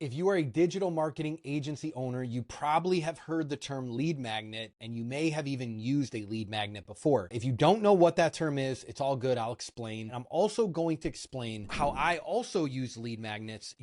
If you are a digital marketing agency owner, you probably have heard the term lead magnet, and you may have even used a lead magnet before. If you don't know what that term is, it's all good. I'll explain. I'm also going to explain how I also used lead magnets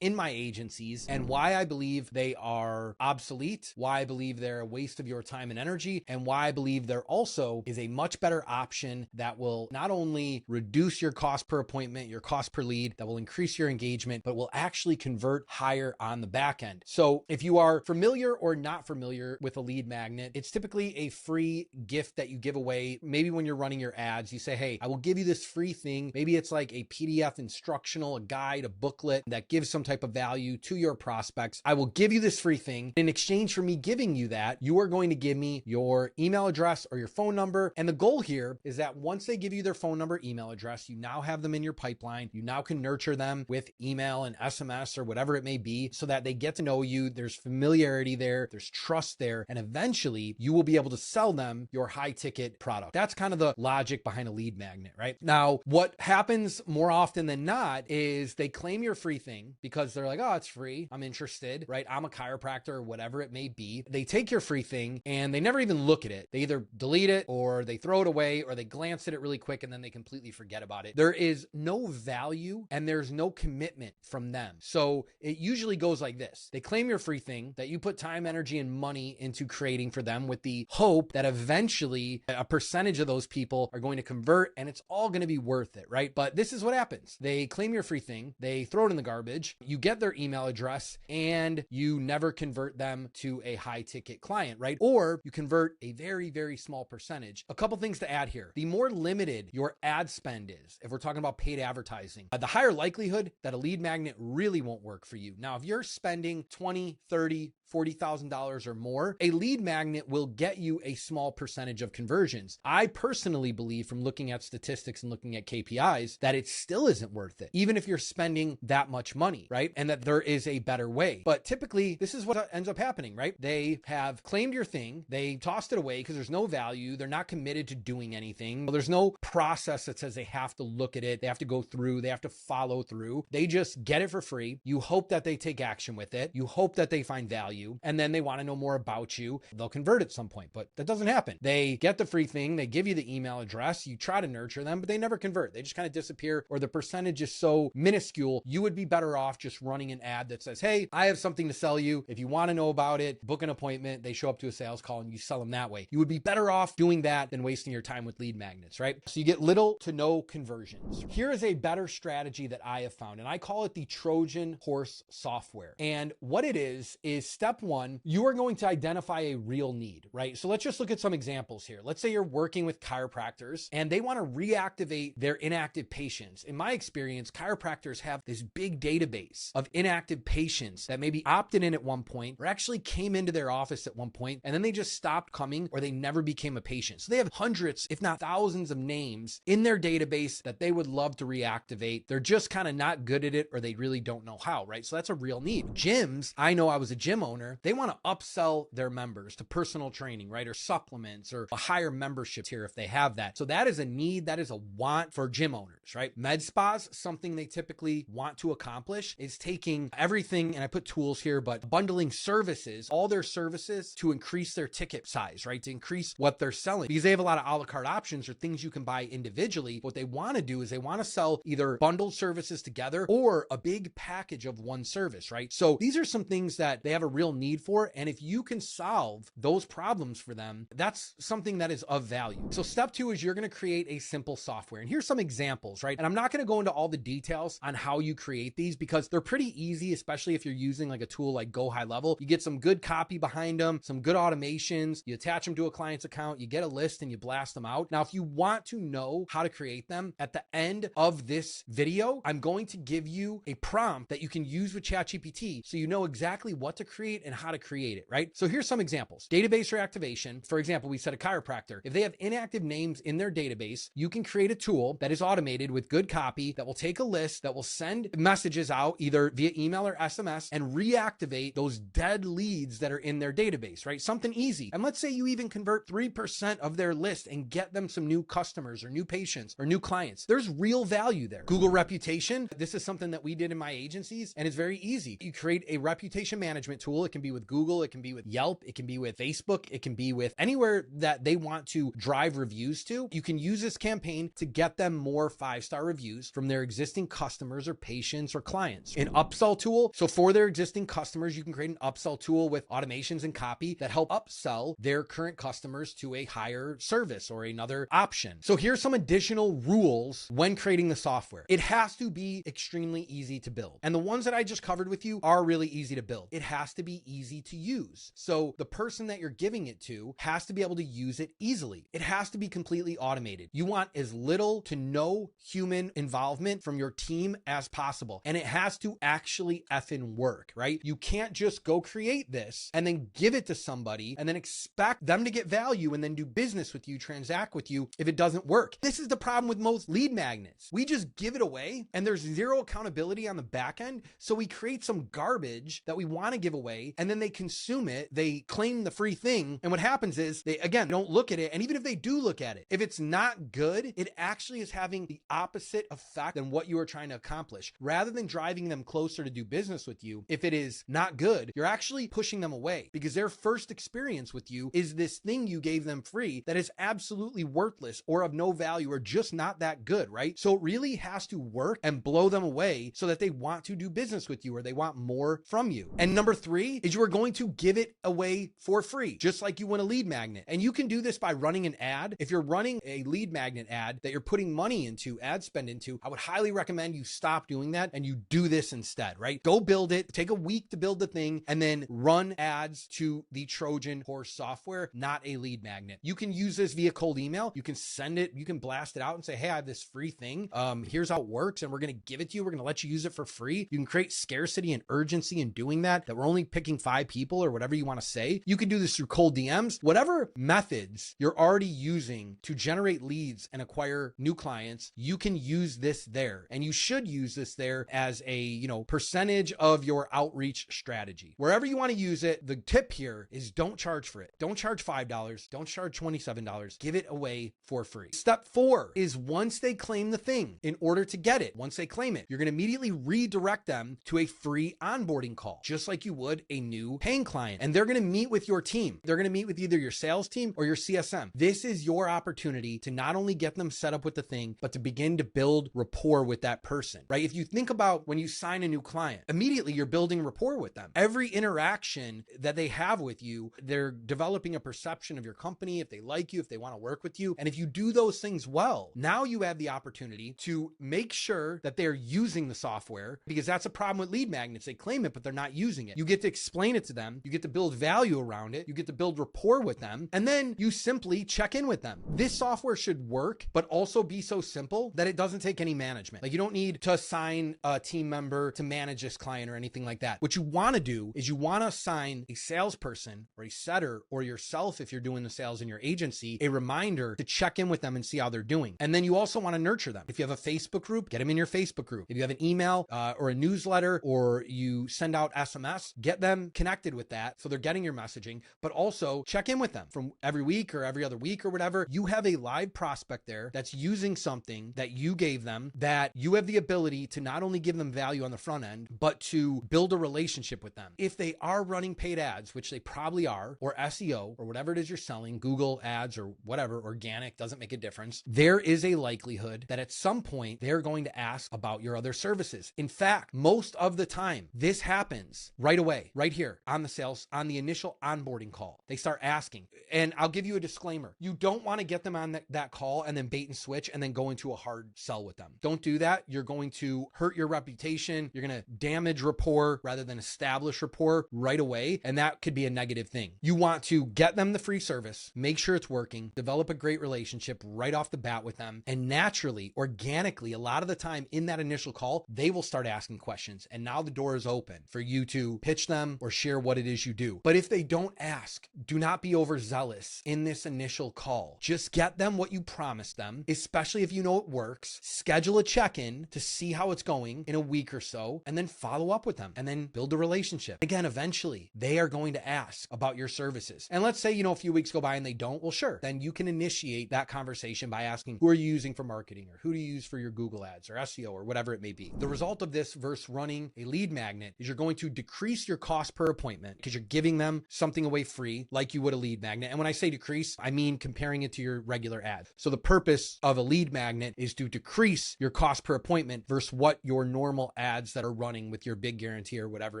in my agencies, and why I believe they are obsolete, why I believe they're a waste of your time and energy, and why I believe there also is a much better option that will not only reduce your cost per appointment, your cost per lead, that will increase your engagement, but will actually convert higher on the back end. So if you are familiar or not familiar with a lead magnet, it's typically a free gift that you give away. Maybe when you're running your ads, you say, hey, I will give you this free thing. Maybe it's like a PDF instructional, a guide, a booklet that gives some type of value to your prospects. I will give you this free thing. In exchange for me giving you that, you are going to give me your email address or your phone number. And the goal here is that once they give you their phone number, email address, you now have them in your pipeline. You now can nurture them with email and SMS or whatever it may be, so that they get to know you. There's familiarity there, there's trust there, and eventually you will be able to sell them your high ticket product. That's kind of the logic behind a lead magnet, right? Now, what happens more often than not is they claim your free thing because they're like, oh, it's free, I'm interested, right? I'm a chiropractor or whatever it may be. They take your free thing and they never even look at it. They either delete it or they throw it away or they glance at it really quick and then they completely forget about it. There is no value and there's no commitment from them. So it usually goes like this. They claim your free thing that you put time, energy, and money into creating for them with the hope that eventually a percentage of those people are going to convert and it's all going to be worth it, right? But this is what happens. They claim your free thing, they throw it in the garbage, you get their email address, and you never convert them to a high ticket client, right? Or you convert a very, very small percentage. A couple things to add here. The more limited your ad spend is, if we're talking about paid advertising, the higher likelihood that a lead magnet really won't work for you. Now, if you're spending $20, $30, $40,000 or more, a lead magnet will get you a small percentage of conversions. I personally believe, from looking at statistics and looking at KPIs, that it still isn't worth it, even if you're spending that much money, right? And that there is a better way. But typically, this is what ends up happening, right? They have claimed your thing, they tossed it away because there's no value, they're not committed to doing anything. Well, there's no process that says they have to look at it, they have to go through, they have to follow through. They just get it for free. You hope that they take action with it. You hope that they find value. And then they want to know more about you. They'll convert at some point, but that doesn't happen. They get the free thing. They give you the email address. You try to nurture them, but they never convert. They just kind of disappear, or the percentage is so minuscule. You would be better off just running an ad that says, hey, I have something to sell you. If you want to know about it, book an appointment. They show up to a sales call and you sell them that way. You would be better off doing that than wasting your time with lead magnets, right? So you get little to no conversions. Here is a better strategy that I have found, and I call it the Trojan Horse Software. And what it is step one, you are going to identify a real need, right? So let's just look at some examples here. Let's say you're working with chiropractors and they want to reactivate their inactive patients. In my experience, chiropractors have this big database of inactive patients that maybe opted in at one point or actually came into their office at one point, and then they just stopped coming or they never became a patient. So they have hundreds, if not thousands, of names in their database that they would love to reactivate. They're just kind of not good at it, or they really don't know how, right? So that's a real need. Gyms, I know I was a gym owner, they want to upsell their members to personal training, right? Or supplements, or a higher membership tier if they have that. So that is a need, that is a want for gym owners, right? Med spas, something they typically want to accomplish is taking everything, and I put tools here, but bundling services, all their services, to increase their ticket size, right? To increase what they're selling, because they have a lot of a la carte options or things you can buy individually. What they want to do is they want to sell either bundled services together or a big package of one service, right? So these are some things that they have a real need for. And if you can solve those problems for them, that's something that is of value. So step two is you're going to create a simple software. And here's some examples, right? And I'm not going to go into all the details on how you create these because they're pretty easy, especially if you're using like a tool like Go High Level. You get some good copy behind them, some good automations, you attach them to a client's account, you get a list and you blast them out. Now, if you want to know how to create them, at the end of this video, I'm going to give you a prompt that you can use with ChatGPT so you know exactly what to create create and how to create it, right? So here's some examples. Database reactivation. For example, we said a chiropractor. If they have inactive names in their database, you can create a tool that is automated with good copy that will take a list, that will send messages out either via email or SMS and reactivate those dead leads that are in their database, right? Something easy. And let's say you even convert 3% of their list and get them some new customers or new patients or new clients. There's real value there. Google reputation. This is something that we did in my agencies, and it's very easy. You create a reputation management tool. It can be with Google, it can be with Yelp, it can be with Facebook, it can be with anywhere that they want to drive reviews to. You can use this campaign to get them more 5-star reviews from their existing customers or patients or clients. An upsell tool. So for their existing customers, you can create an upsell tool with automations and copy that help upsell their current customers to a higher service or another option. So here's some additional rules when creating the software. It has to be extremely easy to build. And the ones that I just covered with you are really easy to build. It has to be easy to use. So the person that you're giving it to has to be able to use it easily. It has to be completely automated. You want as little to no human involvement from your team as possible. And it has to actually effing work, right? You can't just go create this and then give it to somebody and then expect them to get value and then do business with you, transact with you if it doesn't work. This is the problem with most lead magnets. We just give it away and there's zero accountability on the back end. So we create some garbage that we want to give away and then they consume it. They claim the free thing. And what happens is they, again, don't look at it. And even if they do look at it, if it's not good, it actually is having the opposite effect than what you are trying to accomplish. Rather than driving them closer to do business with you, if it is not good, you're actually pushing them away because their first experience with you is this thing you gave them free that is absolutely worthless or of no value or just not that good, right? So it really has to work and blow them away so that they want to do business with you or they want more from you. And number 3 is you are going to give it away for free, just like you want a lead magnet. And you can do this by running an ad. If you're running a lead magnet ad that you're putting money into, ad spend into, I would highly recommend you stop doing that and you do this instead, right? Go build it, take a week to build the thing, and then run ads to the Trojan Horse software, not a lead magnet. You can use this via cold email. You can send it, you can blast it out and say, hey, I have this free thing. Here's how it works. And we're going to give it to you. We're going to let you use it for free. You can create scarcity and urgency in doing that we're only picking 5 people or whatever you want to say. You can do this through cold DMs, whatever methods you're already using to generate leads and acquire new clients. You can use this there and you should use this there as a, percentage of your outreach strategy. Wherever you want to use it, the tip here is don't charge for it. Don't charge $5. Don't charge $27. Give it away for free. Step 4 is once they claim the thing, in order to get it, once they claim it, you're going to immediately redirect them to a free onboarding call, just like you would a new paying client. And they're going to meet with your team. They're going to meet with either your sales team or your CSM. This is your opportunity to not only get them set up with the thing, but to begin to build rapport with that person, right? If you think about when you sign a new client, immediately you're building rapport with them. Every interaction that they have with you, they're developing a perception of your company, if they like you, if they want to work with you. And if you do those things well, now you have the opportunity to make sure that they're using the software, because that's a problem with lead magnets. They claim it, but they're not using it. You get to explain it to them. You get to build value around it. You get to build rapport with them. And then you simply check in with them. This software should work, but also be so simple that it doesn't take any management. Like you don't need to assign a team member to manage this client or anything like that. What you want to do is you want to assign a salesperson or a setter or yourself, if you're doing the sales in your agency, a reminder to check in with them and see how they're doing. And then you also want to nurture them. If you have a Facebook group, get them in your Facebook group. If you have an email or a newsletter or you send out SMS, get them connected with that so they're getting your messaging, but also check in with them from every week or every other week or whatever. You have a live prospect there that's using something that you gave them, that you have the ability to not only give them value on the front end, but to build a relationship with them. If they are running paid ads, which they probably are, or SEO or whatever it is you're selling, Google ads or whatever, organic, doesn't make a difference. There is a likelihood that at some point they're going to ask about your other services. In fact, most of the time, this happens right away, right here on the initial onboarding call. They start asking. And I'll give you a disclaimer. You don't want to get them on that call and then bait and switch and then go into a hard sell with them. Don't do that. You're going to hurt your reputation. You're going to damage rapport rather than establish rapport right away. And that could be a negative thing. You want to get them the free service, make sure it's working, develop a great relationship right off the bat with them. And naturally, organically, a lot of the time in that initial call, they will start asking questions. And now the door is open for you to pitch them them or share what it is you do. But if they don't ask, do not be overzealous in this initial call. Just get them what you promised them, especially if you know it works. Schedule a check-in to see how it's going in a week or so, and then follow up with them and then build a relationship. Again, eventually they are going to ask about your services. And let's say, a few weeks go by and they don't, well, sure. Then you can initiate that conversation by asking, who are you using for marketing, or who do you use for your Google ads or SEO or whatever it may be. The result of this versus running a lead magnet is you're going to decrease your cost per appointment because you're giving them something away free like you would a lead magnet. And when I say decrease, I mean comparing it to your regular ad. So the purpose of a lead magnet is to decrease your cost per appointment versus what your normal ads that are running with your big guarantee or whatever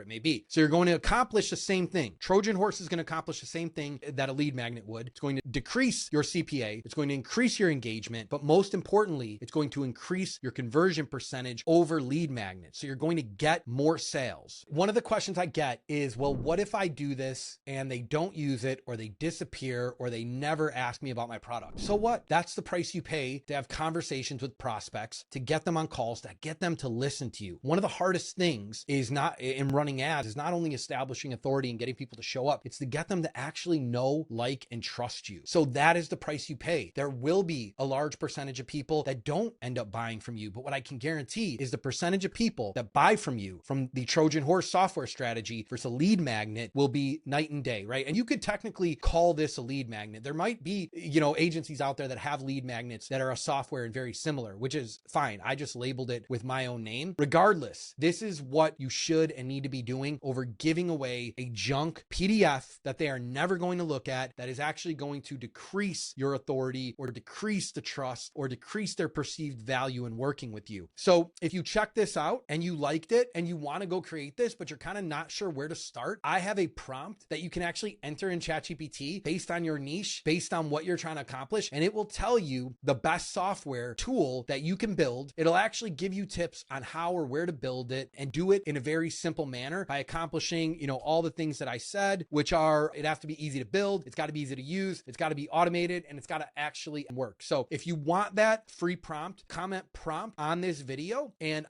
it may be. So you're going to accomplish the same thing. Trojan Horse is going to accomplish the same thing that a lead magnet would. It's going to decrease your CPA. It's going to increase your engagement, but most importantly, it's going to increase your conversion percentage over lead magnets. So you're going to get more sales. One of the questions I get is, well, what if I do this and they don't use it, or they disappear, or they never ask me about my product? So what? That's the price you pay to have conversations with prospects, to get them on calls, to get them to listen to you. One of the hardest things is not in running ads is not only establishing authority and getting people to show up, it's to get them to actually know, like, and trust you. So that is the price you pay. There will be a large percentage of people that don't end up buying from you, but what I can guarantee is the percentage of people that buy from you from the Trojan Horse software strategy versus a lead magnet will be night and day, right? And you could technically call this a lead magnet. There might be, agencies out there that have lead magnets that are a software and very similar, which is fine. I just labeled it with my own name. Regardless, this is what you should and need to be doing over giving away a junk PDF that they are never going to look at, that is actually going to decrease your authority or decrease the trust or decrease their perceived value in working with you. So if you check this out and you liked it and you want to go create this, but you're kind of not sure where to start, I have a prompt that you can actually enter in ChatGPT based on your niche, based on what you're trying to accomplish, and it will tell you the best software tool that you can build. It'll actually give you tips on how or where to build it, and do it in a very simple manner by accomplishing, all the things that I said, which are, it has to be easy to build, it's got to be easy to use, it's got to be automated, and it's got to actually work. So if you want that free prompt, comment prompt on this video, and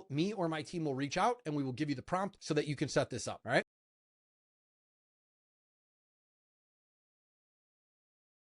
me or my team will reach out and we will give you the prompt so that you can set this up. All right.